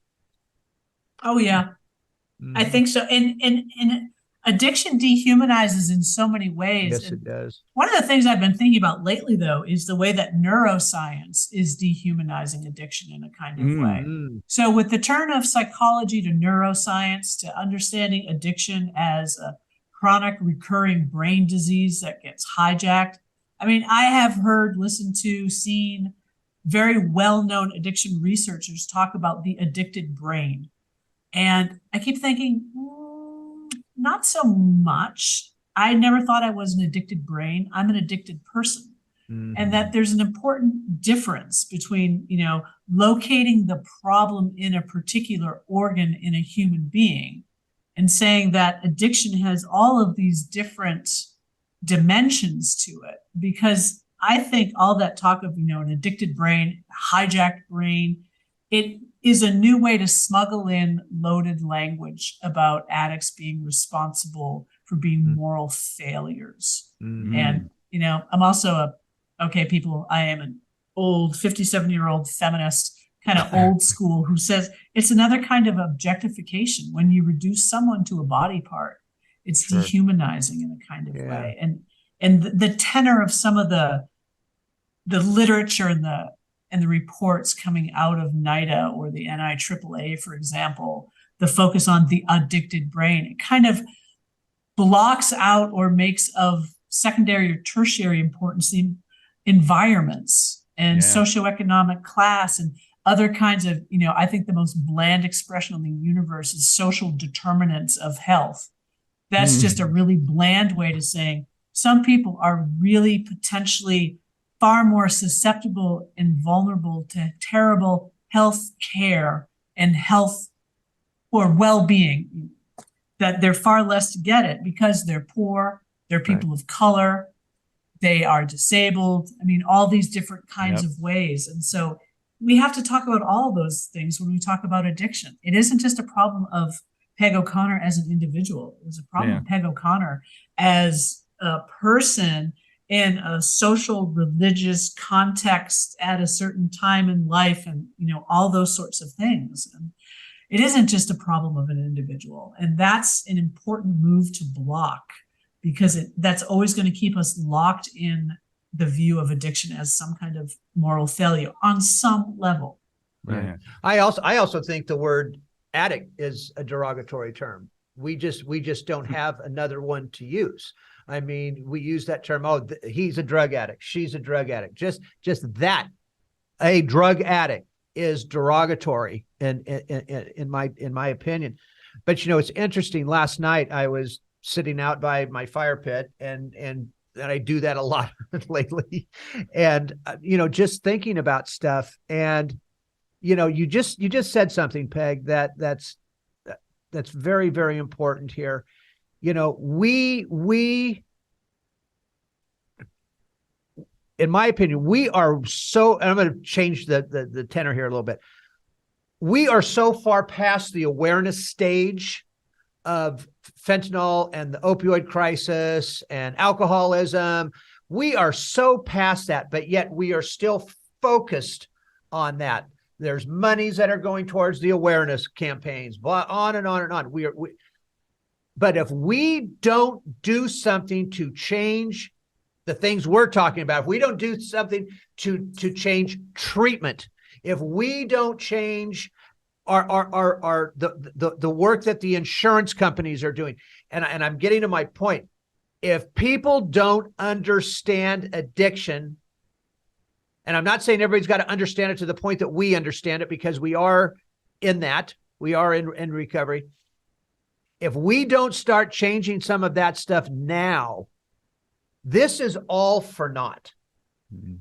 Speaker 1: Oh yeah, I think so. And addiction dehumanizes in so many ways.
Speaker 4: Yes, it does.
Speaker 1: One of the things I've been thinking about lately, though, is the way that neuroscience is dehumanizing addiction in a kind of way. So with the turn of psychology to neuroscience, to understanding addiction as a chronic recurring brain disease that gets hijacked. I mean, I have heard, listened to, seen very well-known addiction researchers talk about the addicted brain. And I keep thinking, not so much. I never thought I was an addicted brain. I'm an addicted person. And that there's an important difference between, locating the problem in a particular organ in a human being and saying that addiction has all of these different dimensions to it. Because I think all that talk of, an addicted brain, hijacked brain, it is a new way to smuggle in loaded language about addicts being responsible for being moral failures. And, I'm also I am an old 57-year-old feminist, kind of old school, who says it's another kind of objectification. When you reduce someone to a body part, it's dehumanizing in a kind of way. And the tenor of some of the literature and the reports coming out of NIDA or the NIAAA, for example, the focus on the addicted brain, it kind of blocks out or makes of secondary or tertiary importance the environments and socioeconomic class and other kinds of, I think the most bland expression of the universe is social determinants of health. That's just a really bland way to saying some people are really potentially far more susceptible and vulnerable to terrible health care and health or well-being, that they're far less to get it because they're poor, they're people of color, they are disabled. I mean, all these different kinds of ways. And so we have to talk about all those things when we talk about addiction. It isn't just a problem of Peg O'Connor as an individual. It was a problem of Peg O'Connor as a person in a social, religious context at a certain time in life, and, you know, all those sorts of things. And it isn't just a problem of an individual. And that's an important move to block, because that's always going to keep us locked in the view of addiction as some kind of moral failure on some level.
Speaker 4: Right. I also think the word addict is a derogatory term. We just don't have another one to use. I mean, we use that term. Oh, he's a drug addict. She's a drug addict. Just that, a drug addict is derogatory in my opinion. But you know, it's interesting. Last night I was sitting out by my fire pit, and I do that a lot lately, and you know, just thinking about stuff. And you know, you just said something, Peg, that's very, very important here. You know, we, in my opinion, we are so, and I'm going to change the tenor here a little bit. We are so far past the awareness stage of fentanyl and the opioid crisis and alcoholism. We are so past that, but yet we are still focused on that. There's monies that are going towards the awareness campaigns, but on and on and on. But if we don't do something to change the things we're talking about, if we don't do something to change treatment, if we don't change the work that the insurance companies are doing, and I'm getting to my point, if people don't understand addiction, and I'm not saying everybody's got to understand it to the point that we understand it, because we are in that, we are in recovery. If we don't start changing some of that stuff now, this is all for naught. Mm-hmm.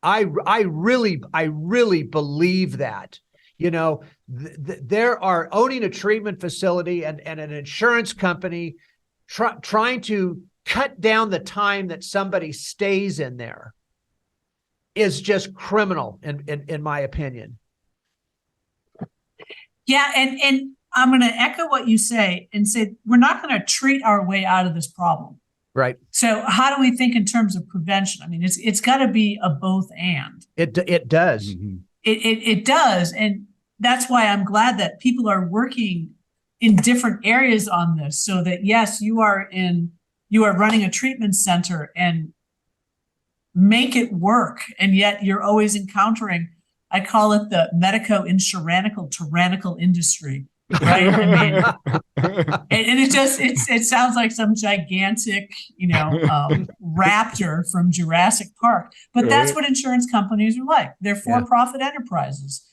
Speaker 4: I really believe that. You know, there are owning a treatment facility and an insurance company trying to cut down the time that somebody stays in there is just criminal in my opinion.
Speaker 1: Yeah, and I'm going to echo what you say and say we're not going to treat our way out of this problem.
Speaker 4: Right.
Speaker 1: So how do we think in terms of prevention? I mean, it's got to be a both and.
Speaker 4: It does.
Speaker 1: Mm-hmm. It does, and that's why I'm glad that people are working in different areas on this, so that yes, you are running a treatment center and make it work, and yet you're always encountering, I call it the medico-insuranical tyrannical industry, right? I mean, and it sounds like some gigantic, raptor from Jurassic Park, but that's what insurance companies are like. They're for-profit enterprises,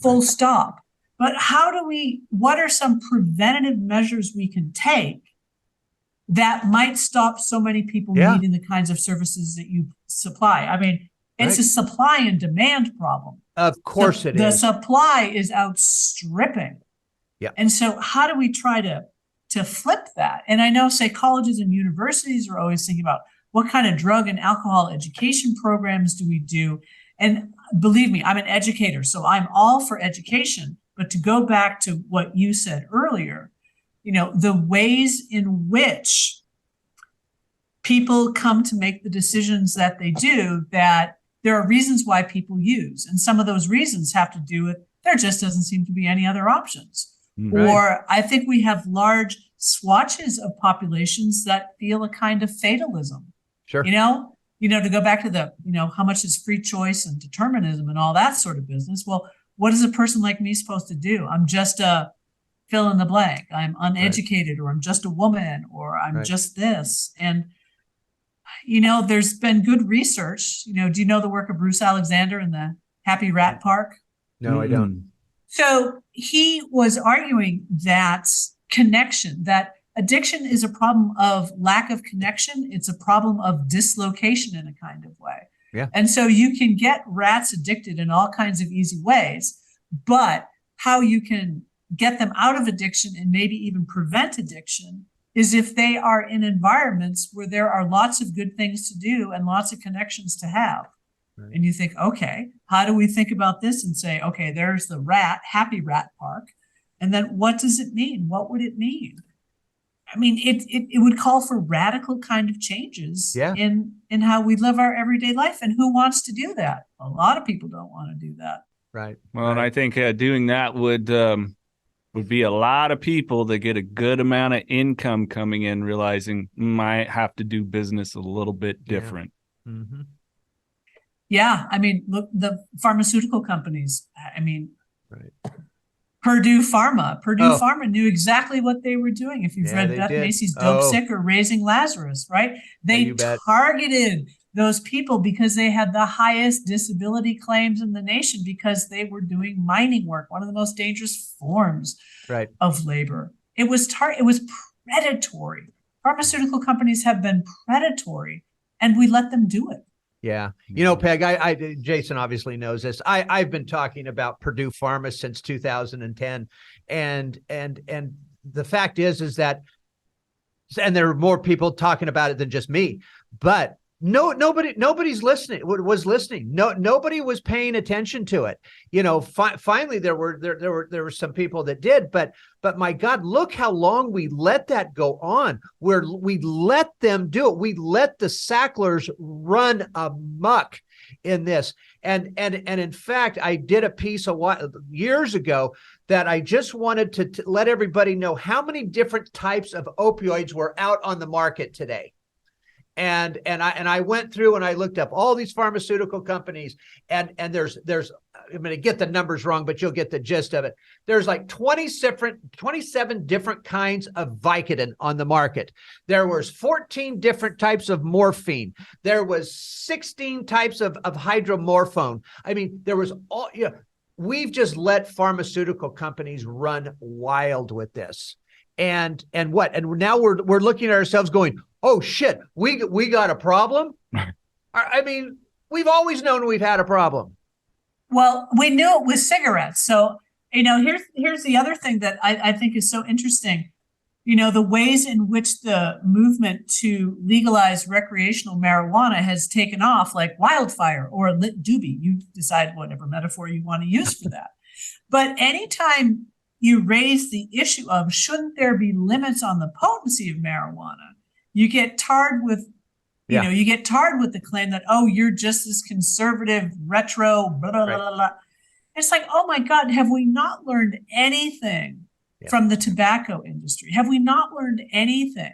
Speaker 1: full stop. But what are some preventative measures we can take that might stop so many people needing the kinds of services that you supply? I mean, it's a supply and demand problem.
Speaker 4: Of course it is.
Speaker 1: The supply is outstripping.
Speaker 4: Yeah.
Speaker 1: And so how do we try to flip that? And I know, say, colleges and universities are always thinking about what kind of drug and alcohol education programs do we do? And believe me, I'm an educator, so I'm all for education. But to go back to what you said earlier, the ways in which people come to make the decisions that they do, that there are reasons why people use. And some of those reasons have to do with there just doesn't seem to be any other options. Right. Or I think we have large swatches of populations that feel a kind of fatalism.
Speaker 4: Sure.
Speaker 1: To go back to the, how much is free choice and determinism and all that sort of business. Well, what is a person like me supposed to do? I'm just a fill in the blank. I'm uneducated, or I'm just a woman, or I'm just this. And, there's been good research. Do you know the work of Bruce Alexander in the Happy Rat Park?
Speaker 4: No, I don't.
Speaker 1: So he was arguing that connection, that addiction is a problem of lack of connection. It's a problem of dislocation in a kind of way.
Speaker 4: Yeah.
Speaker 1: And so you can get rats addicted in all kinds of easy ways, but how you can get them out of addiction and maybe even prevent addiction is if they are in environments where there are lots of good things to do and lots of connections to have. Right. And you think, okay, how do we think about this and say, okay, there's the happy rat park. And then what does it mean? What would it mean? I mean, it would call for radical kind of changes in how we live our everyday life. And who wants to do that? A lot of people don't want to do that.
Speaker 4: Right.
Speaker 3: Well, and I think doing that would be a lot of people that get a good amount of income coming in, realizing might have to do business a little bit different.
Speaker 4: Yeah. Mm-hmm.
Speaker 1: Yeah. I mean, look, the pharmaceutical companies, I mean,
Speaker 4: right.
Speaker 1: Purdue Pharma knew exactly what they were doing. If you've read Beth Macy's Dope Sick or Raising Lazarus, right? They targeted those people because they had the highest disability claims in the nation because they were doing mining work, one of the most dangerous forms of labor. It was predatory. Pharmaceutical companies have been predatory, and we let them do it.
Speaker 4: Yeah. You know, Peg, Jason obviously knows this. I've been talking about Purdue Pharma since 2010. And the fact is that, and there are more people talking about it than just me, but nobody's listening, was listening. Nobody was paying attention to it. You know, finally there were some people that did, but my God, look how long we let that go on, where we let them do it. We let the Sacklers run amok in this. And in fact, I did a piece years ago that I just wanted to let everybody know how many different types of opioids were out on the market today. And I went through and I looked up all these pharmaceutical companies, and there's I'm going to get the numbers wrong, but you'll get the gist of it. There's like 27 different kinds of Vicodin on the market. There was 14 different types of morphine. There was 16 types of hydromorphone. I mean, there was all, we've just let pharmaceutical companies run wild with this. And now we're looking at ourselves going, oh shit, we got a problem. I mean, we've always known we've had a problem.
Speaker 1: Well, we knew it with cigarettes. So, here's the other thing that I think is so interesting. The ways in which the movement to legalize recreational marijuana has taken off like wildfire or a lit doobie. You decide whatever metaphor you want to use for that. But anytime you raise the issue of shouldn't there be limits on the potency of marijuana, you get tarred with, you get tarred with the claim that, oh, you're just this conservative retro, blah, blah, blah, blah. It's like, oh my God, have we not learned anything from the tobacco industry? Have we not learned anything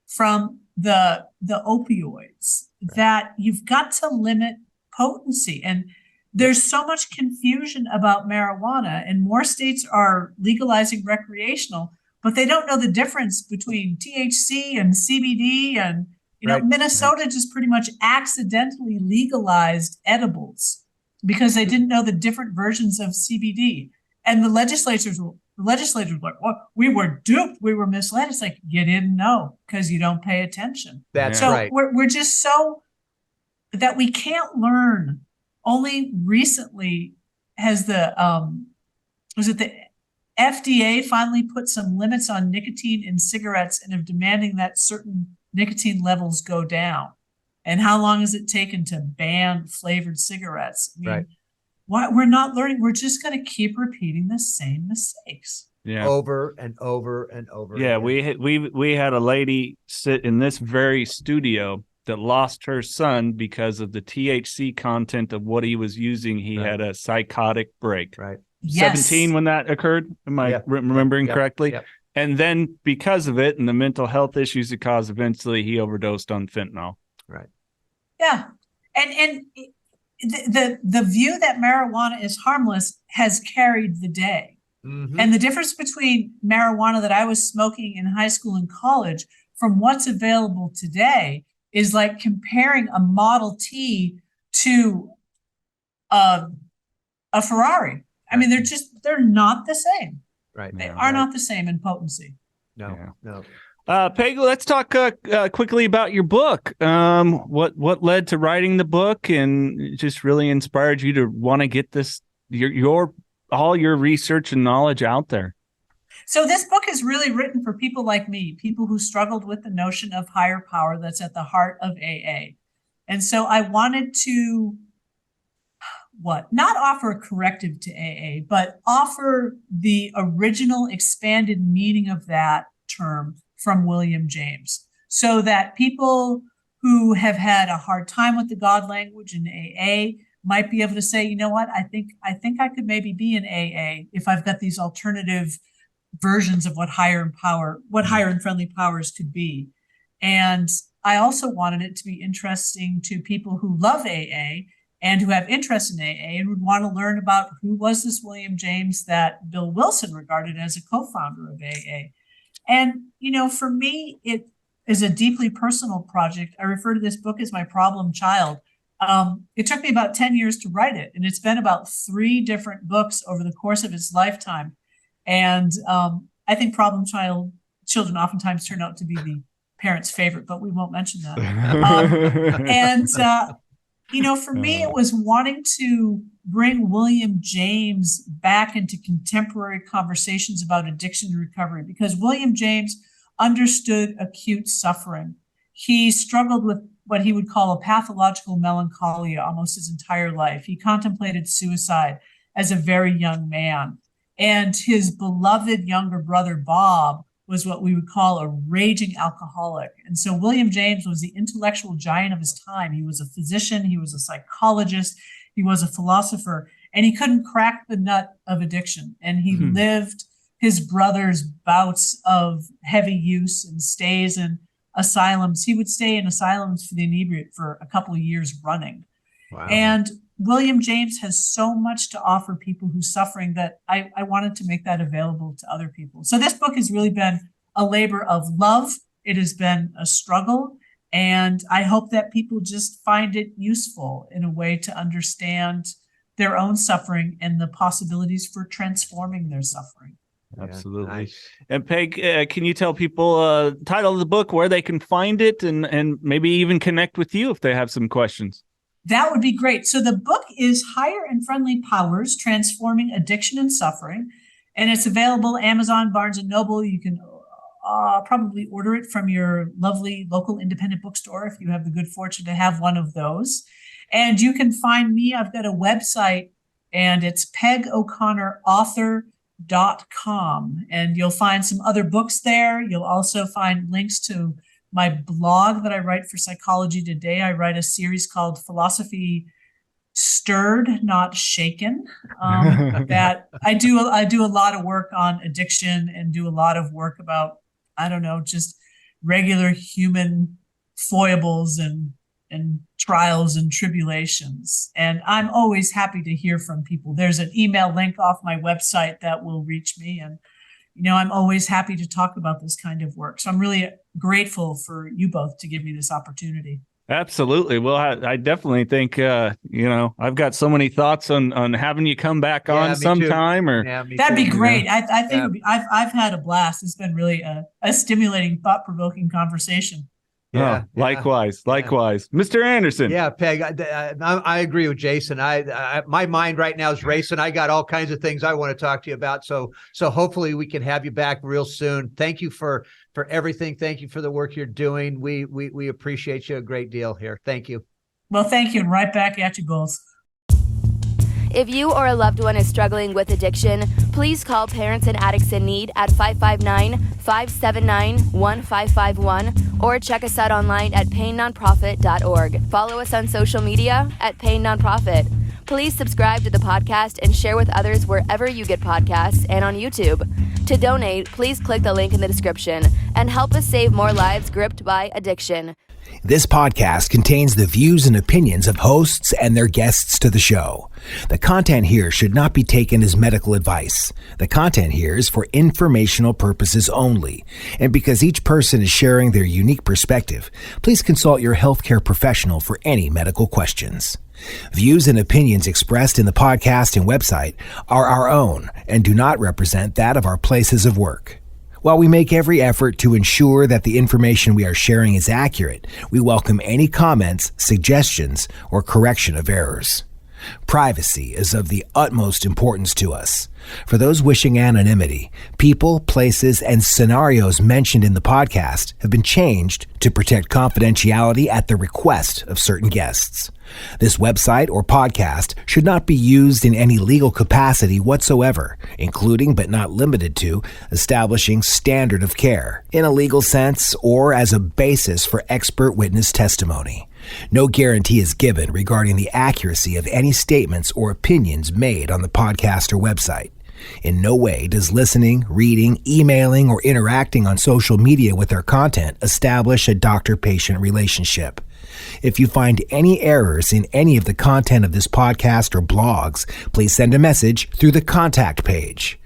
Speaker 1: from the opioids that you've got to limit potency? And there's so much confusion about marijuana, and more states are legalizing recreational, but they don't know the difference between THC and CBD. And, Minnesota just pretty much accidentally legalized edibles because they didn't know the different versions of CBD. And the legislators were like, well, we were duped. We were misled. It's like, you didn't know because you don't pay attention.
Speaker 4: That's
Speaker 1: so
Speaker 4: right.
Speaker 1: We're just so that we can't learn. Only recently has the FDA finally put some limits on nicotine in cigarettes and have demanding that certain nicotine levels go down. And how long has it taken to ban flavored cigarettes? I mean, why we're not learning? We're just going to keep repeating the same mistakes.
Speaker 3: Yeah,
Speaker 4: over and over and over.
Speaker 3: Yeah,
Speaker 4: again.
Speaker 3: we had a lady sit in this very studio that lost her son because of the THC content of what he was using. He had a psychotic break.
Speaker 4: Right.
Speaker 3: 17 when that occurred. Am I remembering correctly?
Speaker 4: Yep.
Speaker 3: And then because of it and the mental health issues it caused, eventually he overdosed on fentanyl.
Speaker 4: Right.
Speaker 1: Yeah. And the view that marijuana is harmless has carried the day. Mm-hmm. And the difference between marijuana that I was smoking in high school and college from what's available today is like comparing a Model T to a Ferrari. I mean, they're not the same.
Speaker 4: Right.
Speaker 1: They are not the same in potency.
Speaker 4: No.
Speaker 3: Peg, let's talk quickly about your book. What led to writing the book, and just really inspired you to want to get this all your research and knowledge out there?
Speaker 1: So this book is really written for people like me, people who struggled with the notion of higher power that's at the heart of AA. And so I wanted to not offer a corrective to AA, but offer the original expanded meaning of that term from William James, so that people who have had a hard time with the God language in AA might be able to say, you know what, I think I could maybe be in AA if I've got these alternative versions of what higher and friendly powers could be. And I also wanted it to be interesting to people who love AA and who have interest in AA and would want to learn about who was this William James that Bill Wilson regarded as a co-founder of AA. And, for me, it is a deeply personal project. I refer to this book as my problem child. It took me about 10 years to write it, and it's been about 3 different books over the course of its lifetime. And I think problem children oftentimes turn out to be the parents' favorite, but we won't mention that. For me, it was wanting to bring William James back into contemporary conversations about addiction and recovery, because William James understood acute suffering. He struggled with what he would call a pathological melancholia almost his entire life. He contemplated suicide as a very young man. And his beloved younger brother, Bob, was what we would call a raging alcoholic. And so William James was the intellectual giant of his time. He was a physician, he was a psychologist, he was a philosopher, and he couldn't crack the nut of addiction. And he lived his brother's bouts of heavy use and stays in asylums. He would stay in asylums for the inebriate for a couple of years running. Wow. And William James has so much to offer people who's suffering that I wanted to make that available to other people. So this book has really been a labor of love. It has been a struggle. And I hope that people just find it useful in a way to understand their own suffering and the possibilities for transforming their suffering.
Speaker 3: Absolutely.
Speaker 4: Nice.
Speaker 3: And Peg, can you tell people title of the book, where they can find it, and maybe even connect with you if they have some questions?
Speaker 1: That would be great. So the book is Higher and Friendly Powers, Transforming Addiction and Suffering, and it's available Amazon, Barnes & Noble. You can probably order it from your lovely local independent bookstore if you have the good fortune to have one of those. And you can find me. I've got a website, and it's pego'connorauthor.com, and you'll find some other books there. You'll also find links to my blog that I write for Psychology Today. I write a series called Philosophy Stirred, Not Shaken. That I do a lot of work on addiction and do a lot of work about, just regular human foibles and trials and tribulations. And I'm always happy to hear from people. There's an email link off my website that will reach me. And I'm always happy to talk about this kind of work. So I'm really grateful for you both to give me this opportunity.
Speaker 3: Absolutely. Well, I definitely think, I've got so many thoughts on having you come back on sometime.
Speaker 1: That'd be great. I think I've had a blast. It's been really a stimulating, thought-provoking conversation.
Speaker 3: Yeah. Likewise. Mr. Anderson.
Speaker 4: Yeah, Peg, I agree with Jason. My mind right now is racing. I got all kinds of things I want to talk to you about. So hopefully we can have you back real soon. Thank you for everything. Thank you for the work you're doing. We appreciate you a great deal here. Thank you.
Speaker 1: Well, thank you. And right back at you both.
Speaker 2: If you or a loved one is struggling with addiction, please call Parents and Addicts in Need at 559-579-1551 or check us out online at painnonprofit.org. Follow us on social media at Pain Nonprofit. Please subscribe to the podcast and share with others wherever you get podcasts and on YouTube. To donate, please click the link in the description and help us save more lives gripped by addiction.
Speaker 5: This podcast contains the views and opinions of hosts and their guests to the show. The content here should not be taken as medical advice. The content here is for informational purposes only. And because each person is sharing their unique perspective, please consult your healthcare professional for any medical questions. Views and opinions expressed in the podcast and website are our own and do not represent that of our places of work. While we make every effort to ensure that the information we are sharing is accurate, we welcome any comments, suggestions, or correction of errors. Privacy is of the utmost importance to us. For those wishing anonymity, people, places, and scenarios mentioned in the podcast have been changed to protect confidentiality at the request of certain guests. This website or podcast should not be used in any legal capacity whatsoever, including but not limited to establishing standard of care in a legal sense or as a basis for expert witness testimony. No guarantee is given regarding the accuracy of any statements or opinions made on the podcast or website. In no way does listening, reading, emailing, or interacting on social media with our content establish a doctor-patient relationship. If you find any errors in any of the content of this podcast or blogs, please send a message through the contact page.